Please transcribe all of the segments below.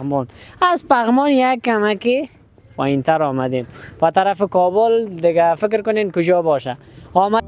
پغمان. از پغمان یک کمکی پایینتر آمدیم په طرف کابل دیگه فکر کنین کجا باشه. آمد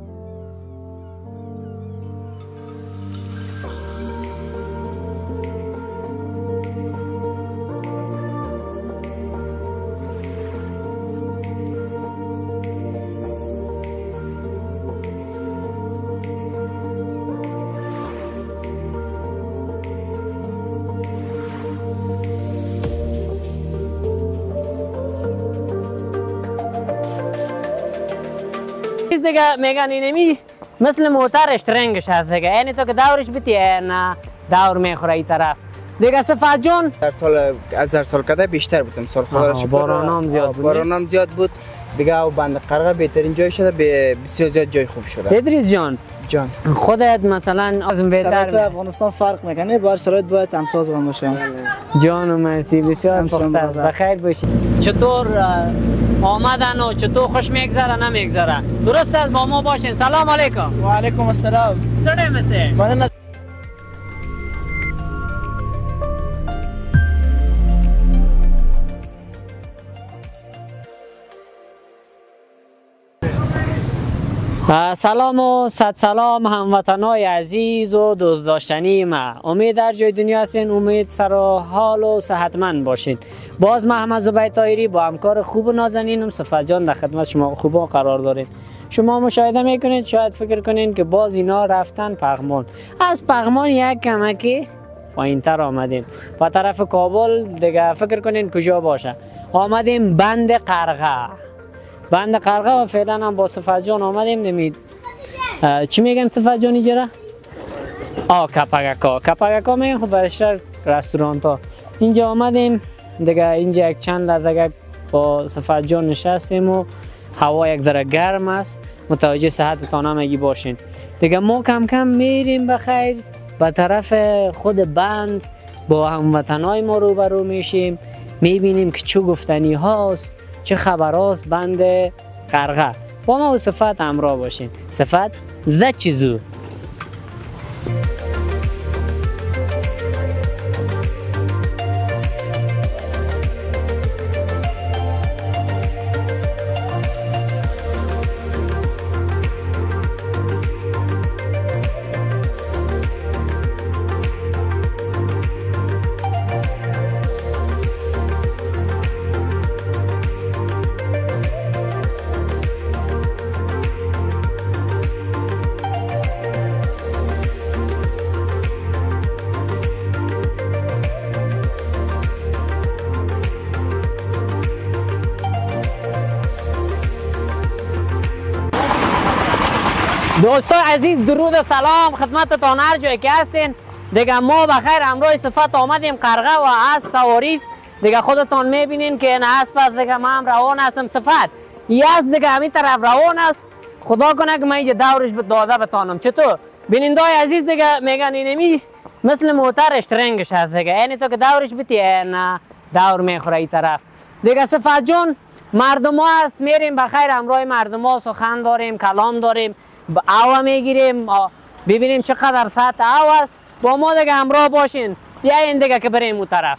دیگه میگن اینمی مثل موترش ترنگش هست دیگه، یعنی تو که دورش بیتی نه دور میخوره این طرف دیگه. صفت جان در سال از هر سال کده بیشتر بودم، سال خدا شکر بارانام زیاد بود. بارانام زیاد بود دیگه و بند قرقه بهترین جای شده، بسیار زیاد جای خوب شده. ادریس جان خودت مثلا از بهتر شرایط افغانستان فرق میکنه، باید شرایط باید همسازمان باشه. جان و مرسی بسیار پخته است، بخیر باشی. چطور آمدن و چطور خوش میگذره نمیگذره؟ درست است با ما باشین. سلام علیکم. و علیکم السلام. سره مسه سلام و صد سلام هموطنای عزیز و دوست داشتنی ما. امید در جای دنیا هستین، امید سر و حال و صحتمند باشین. باز محمد زبید طاهری با همکار خوب و نازنینم صفت جان در خدمت شما خوبا قرار داریم. شما مشاهده میکنید، شاید فکر کنین که باز اینا رفتن پغمان. از پغمان یک کمکی پایینتر آمدیم په طرف کابل دیگه فکر کنین کجا باشه. آمدیم بند قرقه. بند قرقه و فعلا هم با صفت جان آمدیم. نمید چی میگن صفت جان اینجا؟ کپگکا میگن. خب برشتر رستورانت ها. اینجا آمدیم دیگه، اینجا یک چند لحظه با صفت جان نشستیم و هوا یک ذره گرم است، متوجه صحتتان هم اگه باشین دیگه. ما کم کم میریم بخیر به طرف خود بند، با هموطنای ما روبرو میشیم، میبینیم که چه گفتنی هاست، چه خبر هاست بند قرقه. با ما و صفت همراه باشین. صفت زد چیزو دوستان عزیز، درود و سلام خدمتتان هر جایی که هستین دیگه. ما بخیر همراه صفت آمدیم قرقه و اسب سواری دیگه. خودتان میبینین که این اسب است دیگه، من هم روان هستم. صفت این اسب دیگه همین طرف روان است. خدا کنه که من اینجا دورش داده بتانم. چطور بینندای عزیز دیگه میگن اینمی مثل موترش ترنگش هست دیگه، یعنی تو که دورش بیتی نه دور میخوره این طرف دیگه. صفت جان مردم ها هست، میریم بخیر همراه مردم ها سخن داریم، کلام داریم، آوا میگیریم، ببینیم چقدر سطح آوا است. با ما دیگه همراه باشین. بیاین دیگه که بریم اون طرف.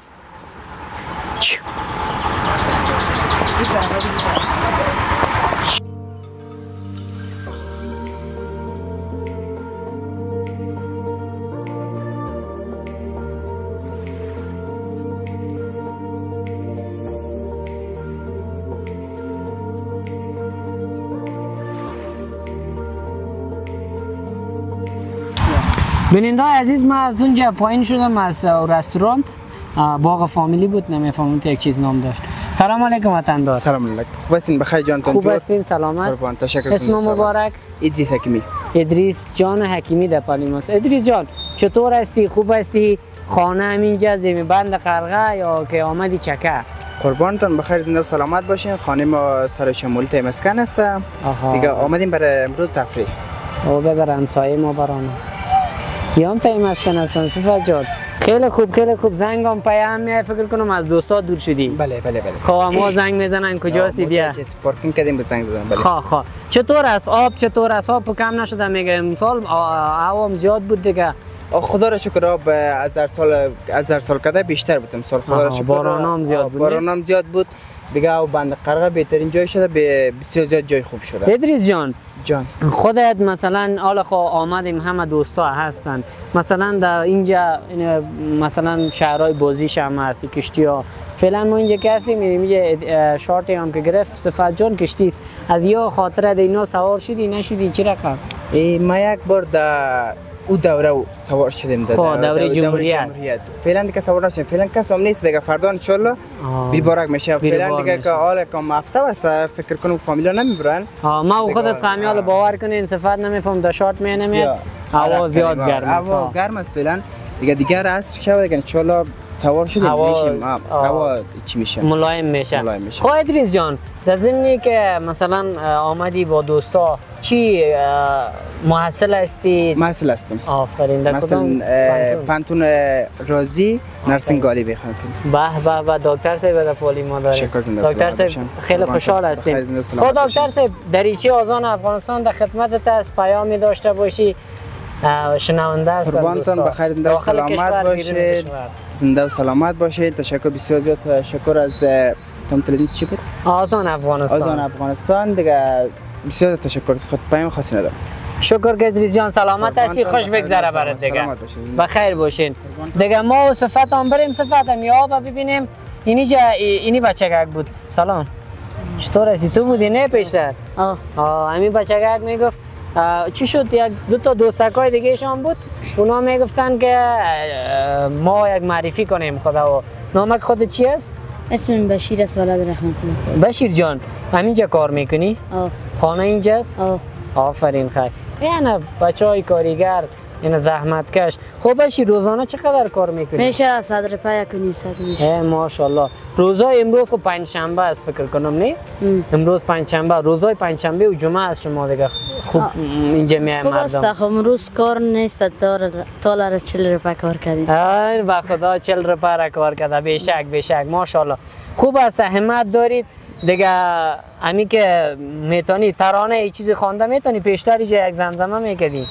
بیننده عزیز، من از اونجا پایین شدم از رستوران. باغ فامیلی بود، نمیفهمم یک چیز نام داشت. سلام علیکم وطندار. سلام علیکم. خوب هستین؟ بخیر جانتون؟ خوب هستین؟ سلامت؟ قربان، تشکر. اسم مبارک؟ ادریس حکیمی. ادریس جان حکیمی در پالیماس. ادریس جان چطور هستی؟ خوب هستی؟ خانه همینجا زمین بند قرقه یا که آمدی چکه؟ قربانتون، بخیر زنده و سلامت باشین. خانه ما سر شمولیت مسکن است دیگه. آمدیم برای امروز تفریح. او ببر همسایه ما برانه یام تای مسکن هستن. صفت جان خیلی خوب. زنگ هم پیام میای، فکر کنم از دوستا دور شدی. بله. خب ما زنگ میزنن کجاستی؟ بیا پارکینگ کردیم به زنگ زدن. بله. چطور است آب؟ چطور است آب؟ کم نشده میگه امسال آوام زیاد بود دیگه. خدا را شکر آب از هر سال کده بیشتر بود امسال. خدا را شکر بارانام زیاد بود. بارانام زیاد بود دیگه. او بند قرقه بهترین جای شده، بسیار زیاد جای خوب شده. ادریس جان جان خودت مثلا حالا خو آمدیم همه دوستا هستن مثلا در اینجا مثلا شهرهای بازیش هم هستی کشتی ها فعلا ما اینجا که هستیم اینجا شارتی هم که گرفت صفت جان کشتی از یا خاطره اینا سوار شدی نشدی چی رقم؟ ما یک بار در او دوره سوار شدیم در دوره جمهوریت. فعلا دیگه سوار نشدیم، فعلا کس هم نیست دیگه. فردا ان شاء الله بیربارک میشه. فعلا دیگه که حال کم هفته است فکر کنم فامیلا نمیبرن. ما خودت قامیال باور کنین صفت نمیفهم در شارت می نمیاد. هوا زیاد گرم است. هوا گرم است فعلا دیگه عصر شب دیگه ان شاء الله سوار شدیم میشیم. هوا چی میشه؟ ملایم میشه. خب ادریس جان در ضمنی که مثلا آمدی با دوستا چی محصل هستی؟ محصل هستم. آفرین. در کدام پانتون رازی نرسنگالی بخونم. به دکتر صاحب در پولی ما داریم. دکتر صاحب خیلی خوشحال هستیم. خود دکتر صاحب دریچه آذان افغانستان در خدمتت است، پیامی داشته باشی شنونده است. قربانتون بخیر زنده و سلامت باشید. زنده و سلامت باشید. تشکر بسیار زیاد تشکر از تلویزیون چی بود؟ آذان افغانستان. آذان افغانستان دیگه بسیار تشکر. خود پیام خاصی ندارم. شکر که ادریس جان سلامت هستی، خوش بگذره برات دیگه. بخیر باشین. دیگه ما و صفت هم بریم صفت هم یا ببینیم. اینی بچگک بود. سلام. چطور هستی؟ تو بودی نه پیشتر؟ همین بچگک میگفت چی شد؟ یک دو تا دوستکای دیگه شان بود. اونا میگفتن که ما یک معرفی کنیم خدا. و نامک خودت چی است؟ اسمم بشیر است ولد رحمت الله. بشیر جان همینجا کار میکنی؟ خانه اینجاست؟ آفرین خیر. یعنی بچهای کاریگر این زحمتکش. خب بشیر روزانه چقدر کار میکنی؟ میشه از صدر پا 1.5 میشه. ماشاءالله. روزای امروز خب پنجشنبه است فکر کنم نه؟ امروز پنجشنبه، روزای پنجشنبه و جمعه است شما دیگه خوب اینجا میای مردم. خوب است خب امروز کار نیست تا لر 40 روپیه کار کردیم. با خدا 40 روپیه کار کرده. بیشک ماشاءالله. خوب است همت دارید. دیگه امی که میتونی ترانه ای چیزی خوانده میتونی پیشتر یک زمزمه میکردی؟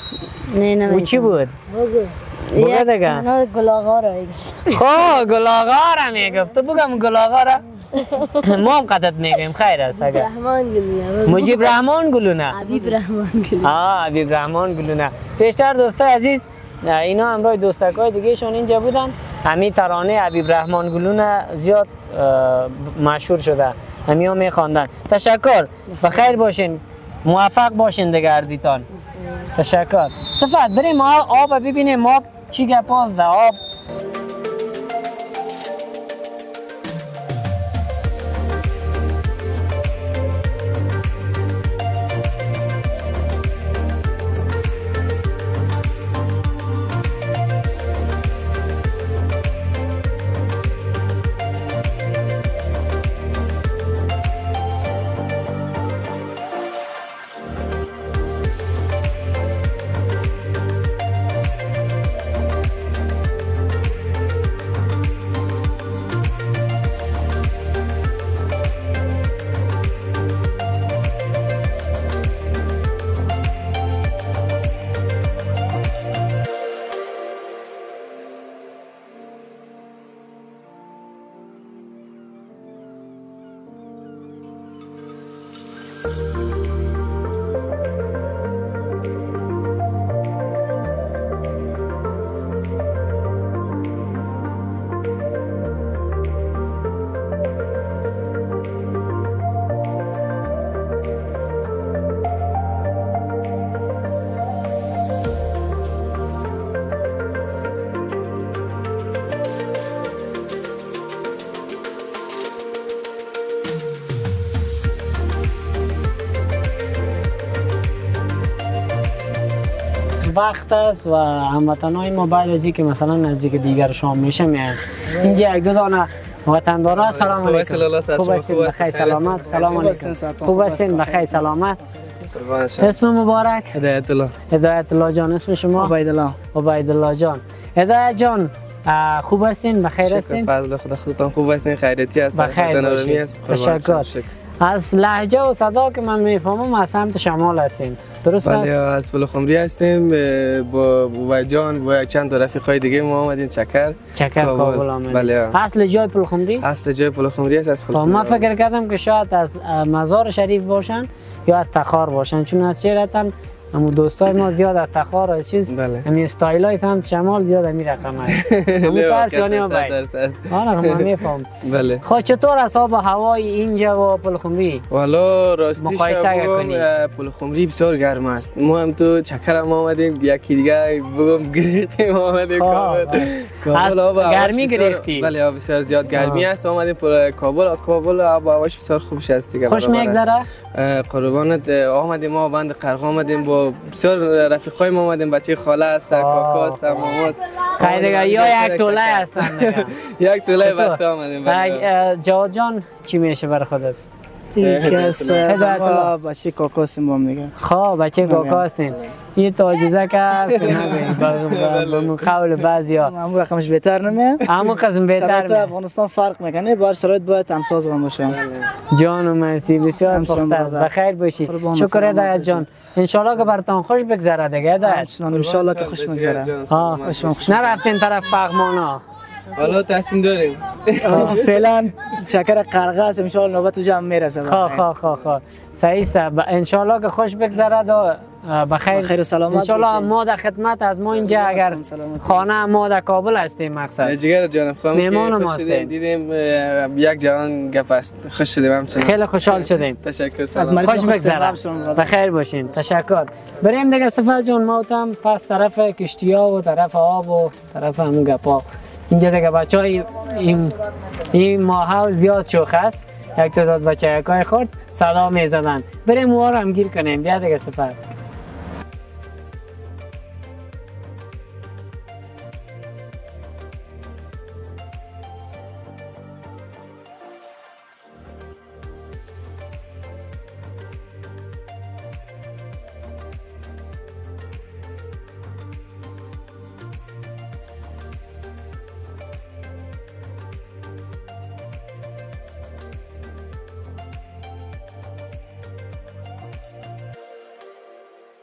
نه او چی بود؟ بگو دیگه. گلاغا را خب گلاغا را میگفت. تو بگم گلاغا را ما هم قطعت میگیم خیر است اگر مجیب رحمان گلونه. حبیب رحمان گلونه. پیشتر دوستای عزیز اینا همراه دوستکای دیگه شون اینجا بودن. همین ترانه حبیب رحمان گلونه زیاد مشهور شده. همین میخواندن. تشکر. بخیر باشین. موفق باشین دیگه اردیتان. تشکر. صفت بریم آب ببینیم آب چی گپاست در آب. وقت است و هموطنان ما بعد از اینکه مثلا نزدیک دیگر شام میشه میان اینجا یک دو دانه وطندارا سلام علیکم. خوب هستین بخیر سلامت؟ سلام علیکم. خوب هستین بخیر سلامت؟ اسم مبارک؟ هدایت الله. هدایت الله جان. اسم شما؟ عبید الله جان. هدایت جان خوب هستین بخیر هستین؟ شکر فضل خدا. خودتان خوب هستین؟ خیریتی هستین؟ بخیر باشین. تشکر. از لهجه و صدا که من میفهمم از سمت شمال هستین، درست است؟ بله از پلخمری هستیم با بابا جان و چند تا رفیقای دیگه ما آمدیم چکر کابل آمدیم. بله. اصل جای پلخمری است؟ اصل جای پلخمری است از پلخمری. من فکر کردم که شاید از مزار شریف باشن یا از تخار باشن، چون از چهرتان همون دوستای ما زیاد از تخار از چیز همین استایلای سمت شمال زیاد همین رقم هست. همون پرسیانی ها باید. آره من میفهم. بله. خب چطور است آب و هوای اینجا و پلخمری؟ والا راستیش مقایسه کنید. پلخمری بسیار گرم است. ما هم تو چکر هم آمدیم، یکی دیگه بگم گریختیم آمدیم کابل. آب گرمی گرفتی؟ بله بسیار زیاد گرمی است. آمدیم کابل آب و هواش بسیار خوبش است دیگه. خوش میگذره؟ قربانت آمدیم ما بند قرق آمدیم با بسیار رفیقای ما آمدیم، بچه خاله است، کاکا است، ماما است. خیلی دیگه یا یک توله هستن دیگه. یک توله بسته آمدیم. جواد جان چی میشه برای خودت؟ کس بچه کاکا هستیم با هم دیگه. خب بچه کاکا هستین. این تعجزه که هست به قول بعضیا همون رقمش بهتر نمیاد. همون قسم بهتر شرایط افغانستان فرق میکنه، بر شرایط باید همساز هم باشه. جان و مرسی بسیار پخته است. بخیر باشی. شکر هدایت جان. انشالله که براتون خوش بگذره دیگه هدایت. انشالله که خوش بگذره. نرفتین طرف پغمانا؟ حالا تصمیم داریم. فعلا چکر قرقه است، انشالله نوبت جمع میرسه. خب صحیح است. انشالله که خوش بگذره و بخیر و سلامت. انشالله ما در خدمت از ما اینجا اگر خانه ما در کابل هستیم مقصد. جگر جانم خواهم میمون ما دیدیم یک جوان گپ است. خوش شدیم همچنان. خیلی خوشحال شدیم. تشکر. خوش بگذره. بخیر باشین. تشکر. بریم دیگه صفحه جان ما هم پس طرف کشتی‌ها و طرف آب و طرف همون گپا. اینجا دیگه بچهای این ماحول زیاد شوخ است. یک تعداد بچه یکای خورد صدا میزدن. بریم اوها رو هم گیر کنیم. بیا دیگه سفر.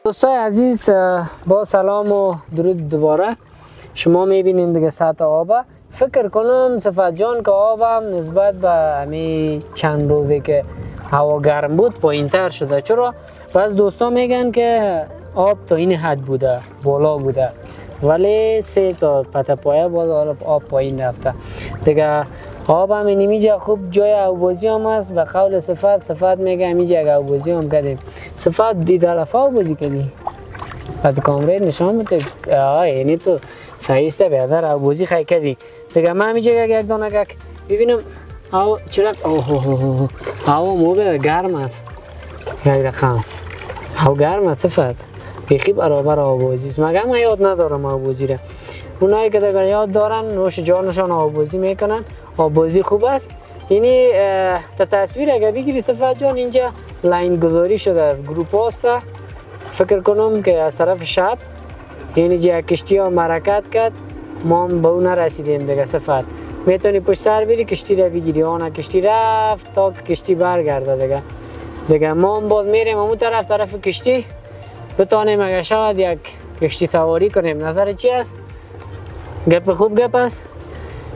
دوستای عزیز با سلام و درود دوباره. شما میبینید دیگه سطح آب. فکر کنم صفت جان که آبم نسبت به همین چند روزی که هوا گرم بود پایین‌تر شده. چرا؟ بعض دوستا میگن که آب تا این حد بوده، بالا بوده، ولی 3 تا پته پایه باز آب پایین رفته دیگه. آب هم اینجا خوب جای آبوزی هم هست. به قول صفت میگه اینجا آبوزی هم کردیم. صفت دی طرف آبوزی کردی؟ بعد کامره نشان بده. یعنی تو صحیح است بیادر آبوزی خیلی کردی دیگه. من اینجا یک دانه گک ببینم آو چرا آو موبه گرم است. یک رقم آو گرم است صفت بیخی برابر آبوزی است. مگه من یاد ندارم آبوزی را. اونایی که دیگه یاد دارن نوش جانشان آبوزی میکنن. آبوزی خوب است. یعنی تصویر اگر بگیری صفت جان اینجا لاین گذاری شده گروپ هاست. فکر کنم که از طرف شب یعنی جا کشتی ها مرکت کرد ما به اون رسیدیم دیگه. صفت میتونی پشت سر بری کشتی را بگیری. آنها کشتی رفت تا کشتی برگرده دیگه ما هم باز میریم همون طرف کشتی بتانیم اگر شاید یک کشتی سواری کنیم. نظر چی است؟ گپ خوب گپ است.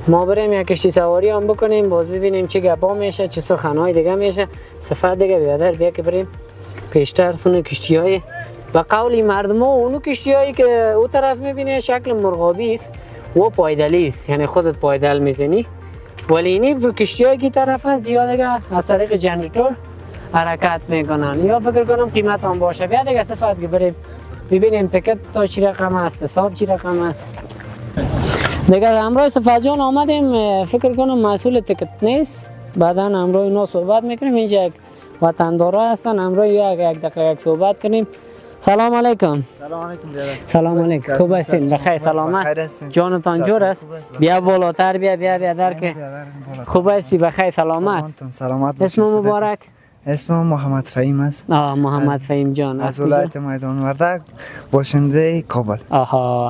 ما بریم یک کشتی سواری هم بکنیم باز ببینیم چه گپا میشه چه سخنهای دیگه میشه. صفت دیگه بیادر بیا که بریم پیشتر سونه کشتی های و قولی مردم ها اونو کشتی هایی که او طرف میبینه شکل مرغابی است و پایدلی است، یعنی خودت پایدل میزنی. ولی اینی کشتی هایی که طرف هست یا دیگه از طریق جنراتور حرکت میکنن یا فکر کنم قیمت هم باشه. بیا دیگه صفت که بریم ببینیم تکت تا چی رقم است، حساب چی رقم است دیگه. همراه صفت جان آمدیم. فکر کنم مسئول تکت نیست. بعدا همراه اینا صحبت میکنیم. اینجا یک وطندارا هستن. همراه یک دقیقه صحبت کنیم. سلام علیکم. سلام علیکم. سلام علیکم. خوب هستین؟ بخیر سلامت؟ جانتان جور است؟ بیا بالاتر بیا در که خوب هستی؟ بخیر سلامت؟ سلامت. اسم مبارک؟ اسمم محمد فهیم است. محمد فهیم جان از ولایت میدان وردک، باشنده کابل.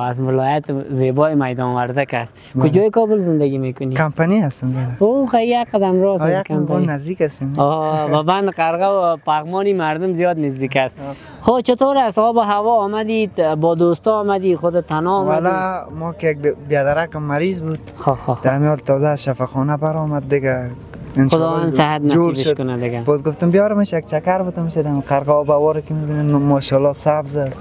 از ولایت زیبای میدان وردک است. کجای کابل زندگی میکنی؟ کمپانی هستم زیرا. او خیلی یک قدم راست از کمپانی نزدیک هستیم. و بند قرقه و پغمانی مردم زیاد نزدیک است. خب چطور است آب و هوا؟ آمدید با دوستا آمدی خود تنها آمدی؟ والا ما که یک بیادرک مریض بود. در حال تازه از شفاخانه برآمد دیگه. خداوند صحت نصیبش کنه دیگه. باز گفتم بیارمش یک چکر بتم شدم قرقه آب هوا که میبینیم ماشاءالله سبز است.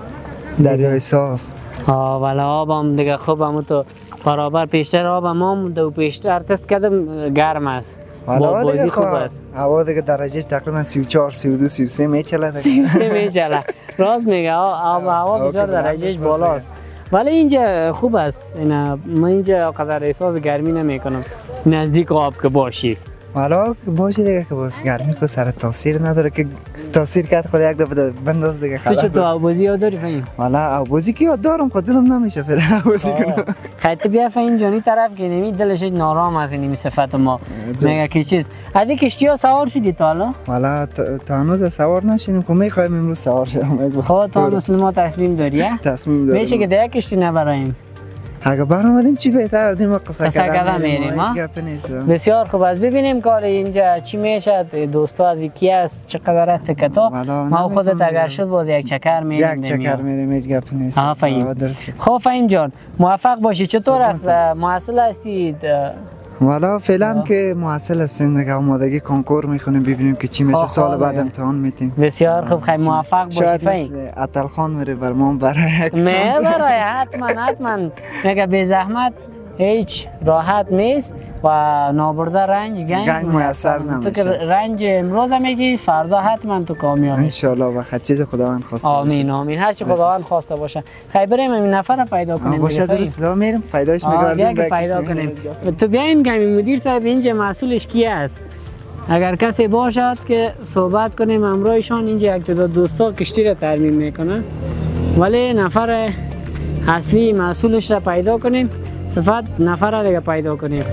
دریای صاف. والا آب هم دیگه خوب هم تو برابر پیشتر آب هم و پیشتر تست کردم گرم است. والا دیگه خوب است. هوا دیگه درجه تقریبا 34 32 33 میچله دیگه. 33 میچله. راست میگه آب هوا بسیار درجهش بالاست. ولی اینجا خوب است. من اینجا قدر احساس گرمی نمیکنم. نزدیک آب که باشی. والا باشه دیگه که باز گرمی که سر تاثیر نداره که تاثیر کرد خود یک دفعه بنداز دیگه خلاص. تو چطور آبوزی یاد داری فهیم؟ والا آبوزی که یاد دارم خود دلم نمیشه فعلا آبوزی کنم. خیلی تو بیا فهیم جانی طرف که نمی دلش نارام از این صفت ما میگه که چیز. ادی کشتی ها سوار شدی تا حالا؟ والا تا هنوز سوار نشدیم که میخوایم امروز سوار شیم. خب تو مسلما تصمیم داری؟ تصمیم دارم. میشه که دیگه کشتی نبرایم. اگه برآمدیم چی بهتر دیم قصه کردن میریم بسیار خوب است. ببینیم کار اینجا چی میشه. دوستا از یکی است چقدر است کتا ما خودت اگر شد باز یک چکر میریم. یک چکر میریم هیچ گپ نیست. خب فهیم جان موفق باشی. چطور است محصل هستید؟ والا فعلا که محصل هستیم دیگه آمادگی کنکور میکنیم ببینیم که چی میشه. سال بعد امتحان میتیم. بسیار خوب خیلی موفق باشی فهیم. عطل خان میره برام برای یک برای حتما میگه بی زحمت هیچ راحت نیست و نابرده رنج گنج میسر نمیشه. تو که رنج امروز میگی فردا حتما تو کامیابی ان شاء الله. و چیز خداوند خواسته باشه. آمین هر چی خداوند خواسته باشه. خیلی بریم این نفر رو پیدا کنیم. باشه درست میریم پیداش میگردیم پیدا کنیم. تو بیاین که مدیر صاحب اینجا مسئولش کی است؟ اگر کسی باشد که صحبت کنیم امروزشان. اینجا یک جدا دوستا کشتی رو ترمیم میکنن ولی نفر اصلی مسئولش را پیدا کنیم. صفت نفر را دیگه پیدا کنیم.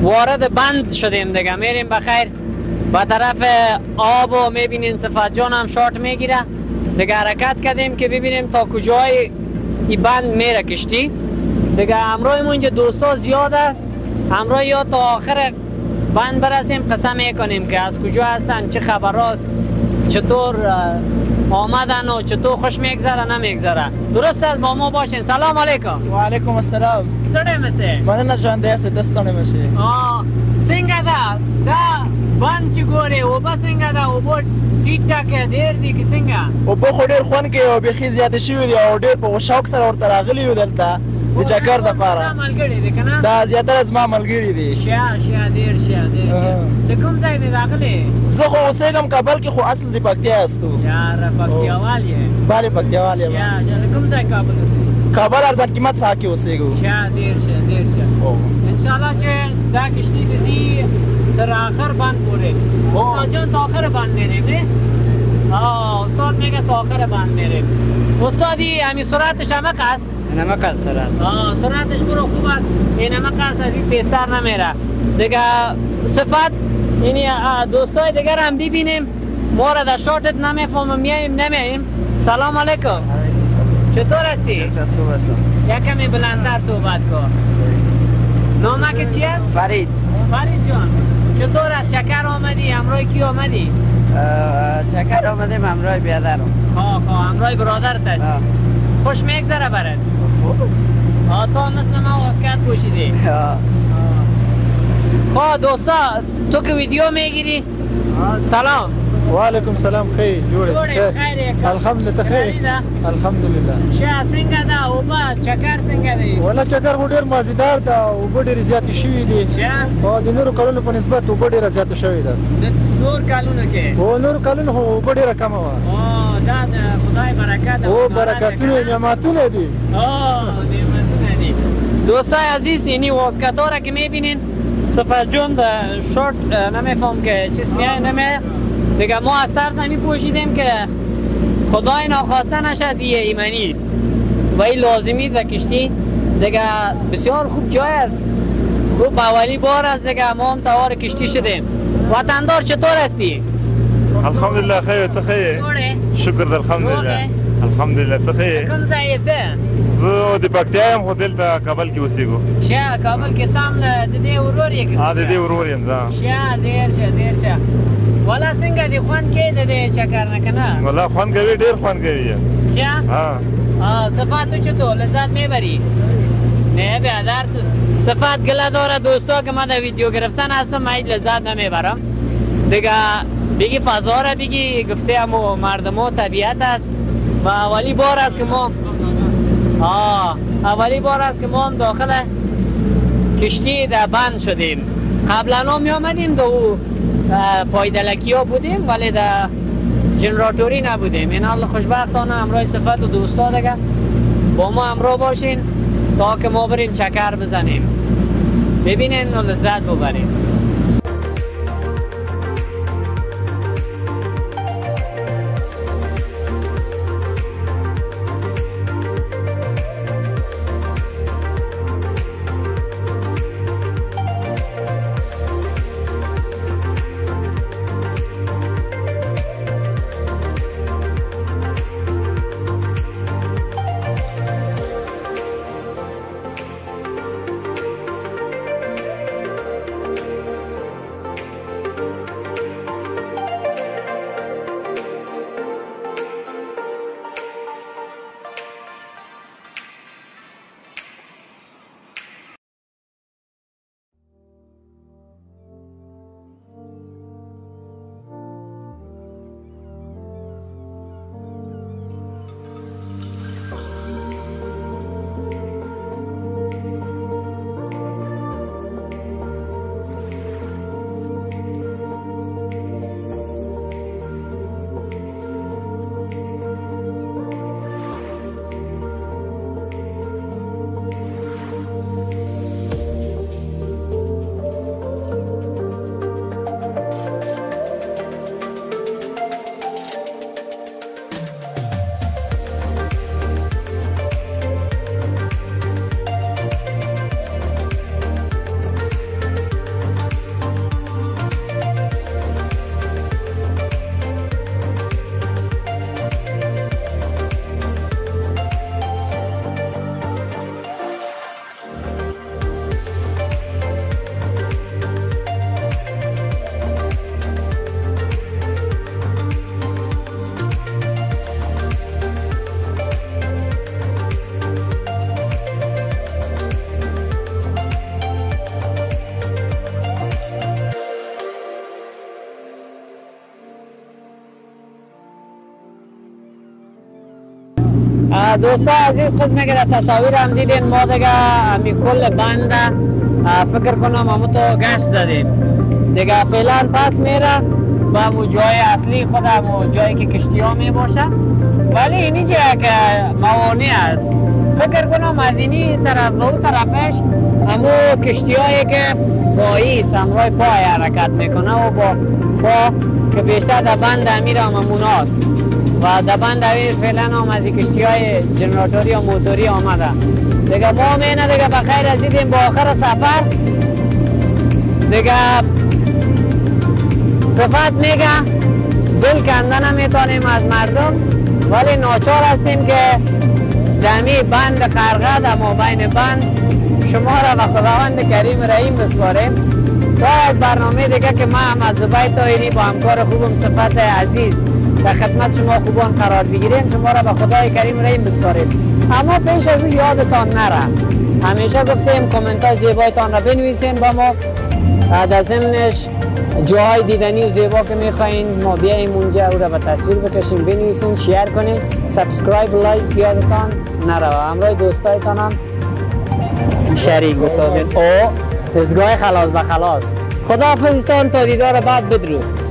وارد بند شدیم دیگه میریم بخیر به طرف آب و میبینین صفت جان هم شارت میگیره دیگه. حرکت کردیم که ببینیم تا کجای این بند میره کشتی دیگه. همراه ما اینجا دوستا زیاد است. همراه یا تا آخر بند برسیم قسم میکنیم که از کجا هستن چه خبر است چطور آمدن و چطور خوش میگذره نمیگذره. درست است با ما باشین. سلام علیکم. و علیکم السلام. سره مسه من نجانده است دستانه میشه. سنگه دا بند چی گوری و با سنگه دا و با جیتا که دیر دی که سنگه و با خود دیر خوان که بیخی زیاده شوی دی و دیر په شوق سره ورته راغلی و دلته د چکر د پاره ملګری دی کنه دا زیاتره از ما ملګری دی. شه دیر د کوم ځای دی راغلی؟ زه خو اوسېږم کابل کې خو اصل د پکتیا استو. یار پکتیاوال یې؟ بله پکتیاوال یم. د کوم ځای کابل اوسېږي؟ کابل ارزان قیمت ساحه کې اوسېږو. شه دیر انشاءالله چې دا کشتی دی در آخر بند پورې. استاد جان تا آخر بند میریم نه؟ استاد میگه تا آخر بند میریم. استادی همین سرعتش همه است؟ نمک است سرعت. سرعتش برو خوب است. این نمک است از این پیستر نمیره. دیگه صفت یعنی دوستای دیگر هم ببینیم. ما را در شارتت نمیفهمم نمیاییم. سلام علیکم. چطور هستی؟ خوب هستم. یکمی بلندتر صحبت کن. نامک چی است؟ فرید جان چطور است؟ چکر آمدی؟ همراه کی آمدی؟ چکر آمدیم همراه بیادرم. همراه برادرت است؟ خوش میگذره برات؟ تو مثل ما واسکت پوشیدی؟ دوستا تو که ویدیو میگیری؟ سلام وعلیکم سلام خیر جوړ خیر الحمدلله خیر الحمدلله شه څنګه دا او با چکر څنګه دی ولا چکر ډیر مازیدار دا او ډیر زیات شوی دی او د نورو کلونو په نسبت او ډیر زیات شوی دی نور کلونو کې او نور کلونو هو ډیر کم و او دا د خدای برکت او برکتونه نعمتونه دي نعمتونه دي دوستای عزیز اینی واسکتا را که میبینین سفر جون شورت نمیفهم که چیز میای نمیه دیگه ما از طرف همی پوشیدیم که خدای ناخواسته نشد یه ایمنی است و این لازمی در کشتی دیگه بسیار خوب جای است خوب اولی بار است دیگه ما هم سوار کشتی شدیم وطندار چطور هستی؟ الحمدلله خیر تو خیر شکر الحمدلله الحمدلله ته خیر کوم ځای ته زه د پکتیا یم خو دلته کابل کې اوسېږو شه کابل کې تام د دې ورور یې د دې ورور یم زه شه ډېر شه والا څنګه دی خوند کوي د دې چکر نه کنه والا خوند کوي ډېر خوند کوي شه صفات تو چطور لذت میبری نه بیادر صفات گله داره دوستا که من در ویدیو گرفتن هستم من لذت نمیبرم دیگه بگی فضا را بگی گفته همو مردم و طبیعت است و اولی بار است که ما هم داخل کشتی در بند شدیم قبلا می آمدیم دو پایدلکی ها بودیم ولی در جنراتوری نبودیم این حال خوشبختانه همراه صفت و دوستا دیگه با ما همراه باشین تا که ما بریم چکر بزنیم ببینین و لذت ببریم دوستا عزیز خود میگه تصاویر هم دیدین ما دیگه همی کل بند فکر کنم همون تو گشت زدیم دیگه فعلا پس میره و همون جای اصلی خود همون جایی که کشتی ها می باشه ولی اینی جایی که موانع است فکر کنم از اینی طرف و اون طرفش همون کشتی هایی که پاییست همراه پای حرکت میکنه و با که بیشتر در بند امیر همون هاست و در بند امیر فعلا آمدی کشتی های جنراتوری و موتوری آمده دیگه ما مینه دیگه بخیر رسیدیم با آخر سفر دیگه صفت میگه دل کنده نمیتونیم از مردم ولی ناچار هستیم که دمی بند قرغه در مابین بند شما را به خداوند کریم رحیم بسپاریم تا از برنامه دیگه که ما هم از زبای طاهری با همکار خوبم صفت عزیز در خدمت شما خوبان قرار بگیریم شما را به خدای کریم رحیم بسپاریم اما پیش از اون یادتان نره همیشه گفتیم کامنت های زیبایتان را بنویسین با ما در ضمنش جاهای دیدنی و زیبا که میخواین ما بیاییم اونجا او را به تصویر بکشیم، بنویسین، شیر کنین، سابسکرایب، لایک یادتان نروه، همراه دوستایتان هم شریک بسازین. او دستگاه خلاص به خلاص. خداحافظتان تا دیدار بعد، بدرود.